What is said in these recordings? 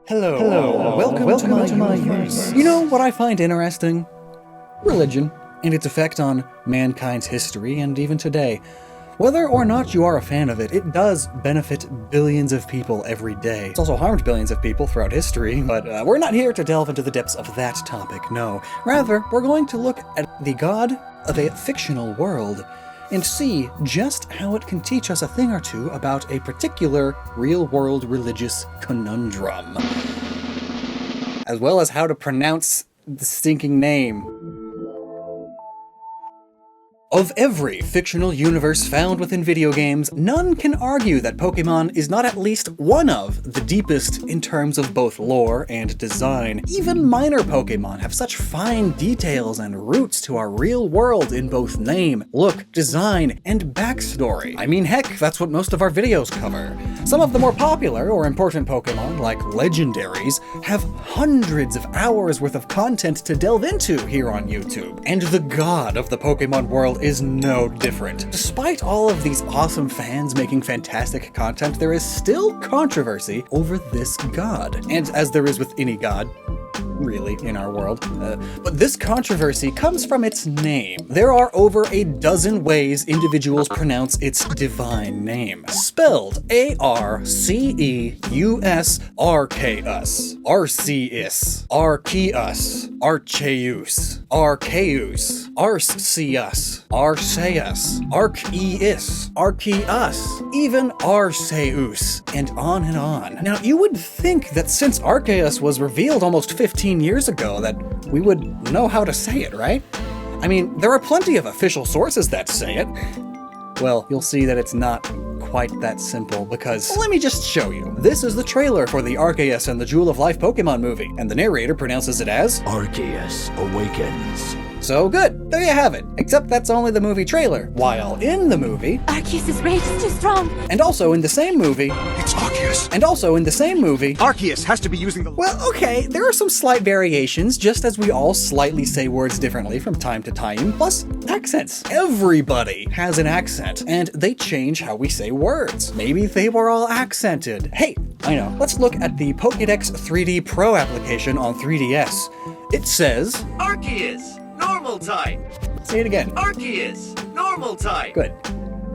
Hello. Welcome to my use. You know what I find interesting? Religion, and its effect on mankind's history and even today. Whether or not you are a fan of it, it does benefit billions of people every day. It's also harmed billions of people throughout history, but we're not here to delve into the depths of that topic, no. Rather, we're going to look at the god of a fictional world and see just how it can teach us a thing or two about a particular real-world religious conundrum, as well as how to pronounce the stinking name. Of every fictional universe found within video games, none can argue that Pokemon is not at least one of the deepest in terms of both lore and design. Even minor Pokemon have such fine details and roots to our real world in both name, look, design, and backstory. I mean, heck, that's what most of our videos cover. Some of the more popular or important Pokemon, like legendaries, have hundreds of hours worth of content to delve into here on YouTube. And the god of the Pokemon world is no different. Despite all of these awesome fans making fantastic content, there is still controversy over this god. And as there is with any god, really, in our world. But this controversy comes from its name. There are over a dozen ways individuals pronounce its divine name. Spelled A-R-C-E-U-S, Arceus, Arceus, Arceus, Arceus, Arceus, Arceus, Arceus, Arceus, Arceus, even Arceus, and on and on. Now, you would think that since Arceus was revealed almost 15 years ago that we would know how to say it, right? I mean, there are plenty of official sources that say it. Well, you'll see that it's not quite that simple because, let me just show you. This is the trailer for the Arceus and the Jewel of Life Pokemon movie, and the narrator pronounces it as Arceus Awakens. So good, there you have it. Except that's only the movie trailer. While in the movie, Arceus' rage is too strong. And also in the same movie, It's Arceus. and also in the same movie, Arceus has to be using the... well, okay, there are some slight variations, just as we all slightly say words differently from time to time, plus accents. Everybody has an accent, and they change how we say words. Maybe they were all accented. Hey, I know, let's look at the Pokédex 3D Pro application on 3DS. It says, Arceus, normal type. say it again. Arceus, normal type. Good.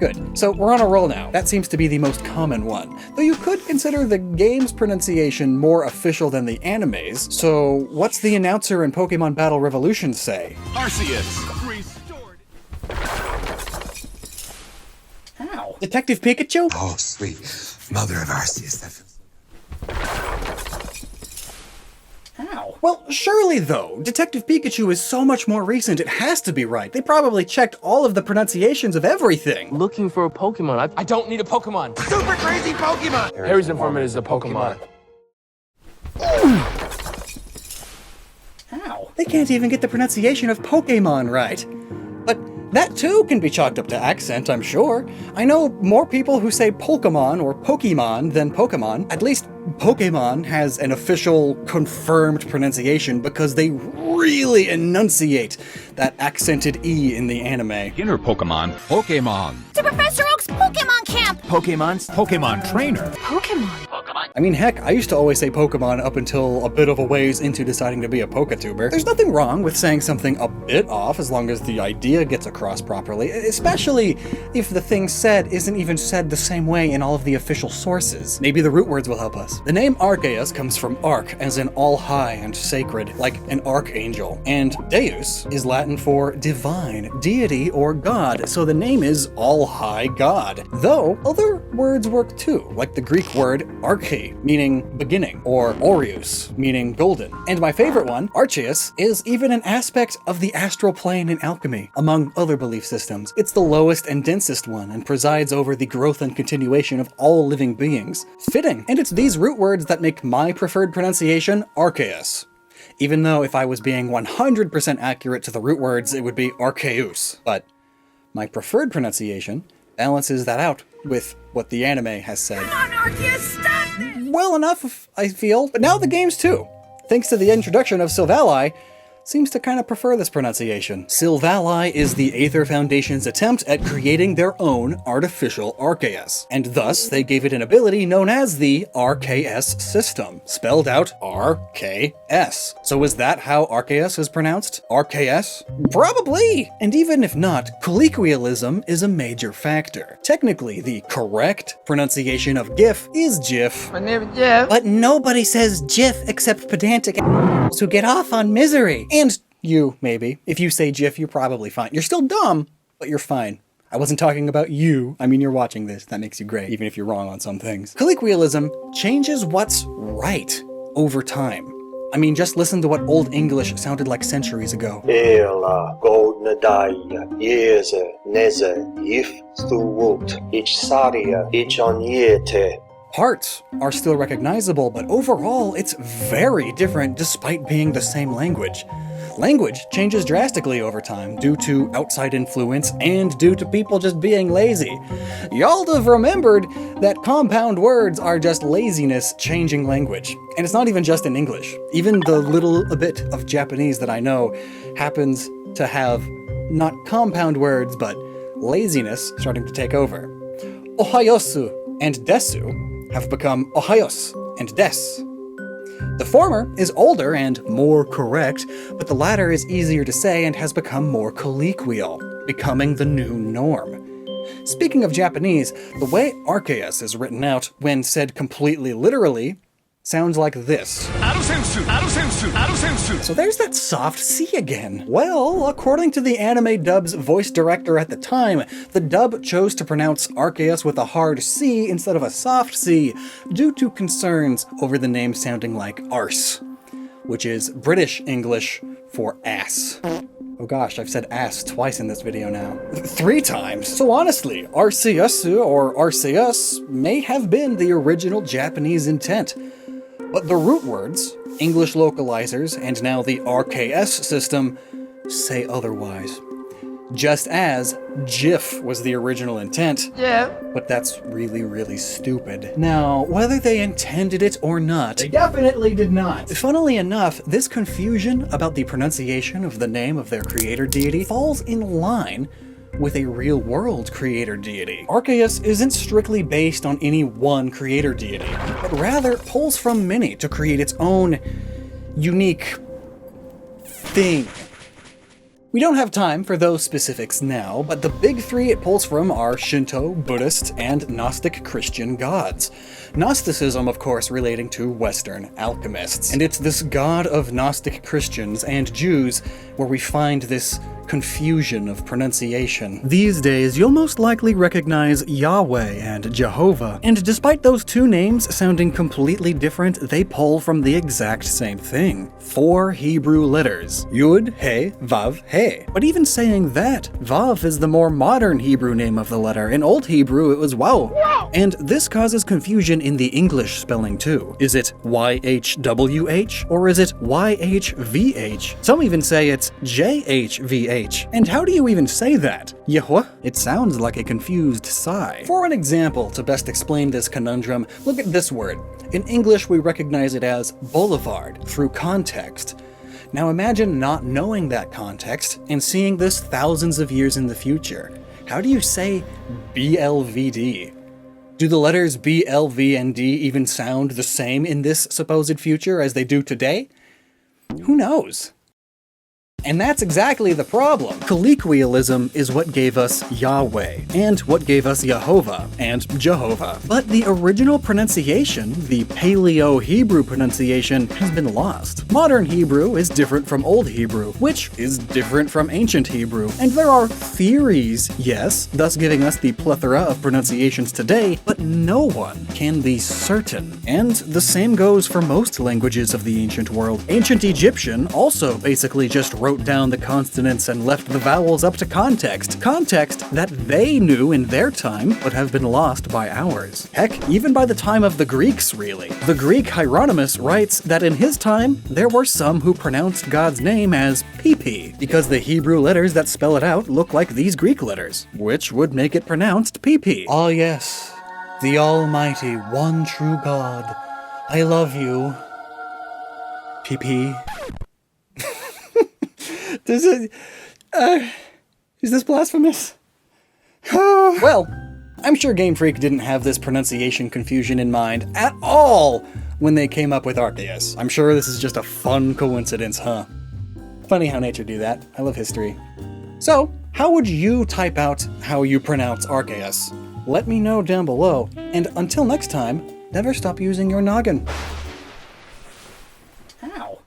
Good. So we're on a roll now. That seems to be the most common one. Though you could consider the game's pronunciation more official than the anime's. So what's the announcer in Pokemon Battle Revolution say? Arceus restored. Ow. Detective Pikachu? Oh, sweet mother of Arceus. That feels... Ow. Well, surely though. Detective Pikachu is so much more recent, it has to be right. They probably checked all of the pronunciations of everything. Looking for a Pokemon. I don't need a Pokemon. Super crazy Pokemon. Harry's informant is a Pokemon. Ow. They can't even get the pronunciation of Pokemon right. But that too can be chalked up to accent, I'm sure. I know more people who say Pokemon or Pokemon than Pokemon. At least Pokemon has an official, confirmed pronunciation because they really enunciate that accented E in the anime. Inner Pokemon, Pokemon. To Professor Oak's Pokemon camp. Pokemon's Pokemon Trainer. Pokemon. I mean, heck, I used to always say Pokemon up until a bit of a ways into deciding to be a Pokatuber. There's nothing wrong with saying something a bit off as long as the idea gets across properly, especially if the thing said isn't even said the same way in all of the official sources. Maybe the root words will help us. The name Arceus comes from arc, as in all high and sacred, like an archangel. And Deus is Latin for divine, deity, or god, so the name is all high god. Though, other words work too, like the Greek word arche, meaning beginning, or aureus, meaning golden. And my favorite one, Arceus, is even an aspect of the astral plane in alchemy, among other belief systems. It's the lowest and densest one, and presides over the growth and continuation of all living beings. Fitting. And it's these root words that make my preferred pronunciation Arceus. Even though if I was being 100% accurate to the root words, it would be Arceus. But my preferred pronunciation balances that out with what the anime has said. Come on, Arceus, stop this! Well enough, I feel. But now the games too. Thanks to the introduction of Silvally, seems to kind of prefer this pronunciation. Sylvali is the Aether Foundation's attempt at creating their own artificial Arceus, and thus they gave it an ability known as the RKS system, spelled out RKS. So is that how Arceus is pronounced? RKS? Probably! And even if not, colloquialism is a major factor. Technically, the correct pronunciation of GIF is GIF. My name is Jeff. But nobody says GIF except pedantic who get off on misery. And you, maybe. If you say GIF, you're probably fine. You're still dumb, but you're fine. I wasn't talking about you. I mean, you're watching this. That makes you great, even if you're wrong on some things. Colloquialism changes what's right over time. I mean, just listen to what Old English sounded like centuries ago. Ela, Goldnadaya, Yeze, Neze, If, Stuwut, Ichsaria, Ichonyete. Parts are still recognizable, but overall, it's very different despite being the same language. Language changes drastically over time due to outside influence and due to people just being lazy. Y'all have remembered that compound words are just laziness changing language. And it's not even just in English. Even the little bit of Japanese that I know happens to have not compound words, but laziness starting to take over. Ohayosu and desu have become ohayos and des. The former is older and more correct, but the latter is easier to say and has become more colloquial, becoming the new norm. Speaking of Japanese, the way Arceus is written out when said completely literally sounds like this. So there's that soft C again. Well, according to the anime dub's voice director at the time, the dub chose to pronounce Arceus with a hard C instead of a soft C due to concerns over the name sounding like arse, which is British English for ass. Oh gosh, I've said ass twice in this video now. 3 times. So honestly, Arceus or Arceus may have been the original Japanese intent. But the root words, English localizers, and now the RKS system say otherwise. Just as GIF was the original intent, but that's really, really stupid. Now, whether they intended it or not, they definitely did not. Funnily enough, this confusion about the pronunciation of the name of their creator deity falls in line with a real-world creator deity. Arceus isn't strictly based on any one creator deity, but rather pulls from many to create its own unique thing. We don't have time for those specifics now, but the big 3 it pulls from are Shinto, Buddhist, and Gnostic Christian gods. Gnosticism, of course, relating to Western alchemists. And it's this god of Gnostic Christians and Jews where we find this confusion of pronunciation. These days, you'll most likely recognize Yahweh and Jehovah, and despite those 2 names sounding completely different, they pull from the exact same thing. 4 Hebrew letters. Yud, He, Vav, He. But even saying that, Vav is the more modern Hebrew name of the letter. In Old Hebrew, it was Wow. And this causes confusion in the English spelling too. Is it YHWH or is it YHVH? Some even say it's JHVH. And how do you even say that? Yahweh? It sounds like a confused sigh. For an example to best explain this conundrum, look at this word. In English, we recognize it as boulevard through context. Now imagine not knowing that context and seeing this thousands of years in the future. How do you say BLVD? Do the letters B, L, V, and D even sound the same in this supposed future as they do today? Who knows? And that's exactly the problem. Colloquialism is what gave us Yahweh, and what gave us Yehovah, and Jehovah. But the original pronunciation, the Paleo-Hebrew pronunciation, has been lost. Modern Hebrew is different from Old Hebrew, which is different from Ancient Hebrew. And there are theories, yes, thus giving us the plethora of pronunciations today, but no one can be certain. And the same goes for most languages of the ancient world. Ancient Egyptian also basically just wrote down the consonants and left the vowels up to context. Context that they knew in their time, but have been lost by ours. Heck, even by the time of the Greeks, really. The Greek Hieronymus writes that in his time, there were some who pronounced God's name as PP, because the Hebrew letters that spell it out look like these Greek letters, which would make it pronounced PP. Ah yes, the almighty, one true God. I love you. PP. Is this blasphemous? Well, I'm sure Game Freak didn't have this pronunciation confusion in mind at all when they came up with Arceus. I'm sure this is just a fun coincidence, huh? Funny how nature do that. I love history. So, how would you type out how you pronounce Arceus? Let me know down below, and until next time, never stop using your noggin. Ow.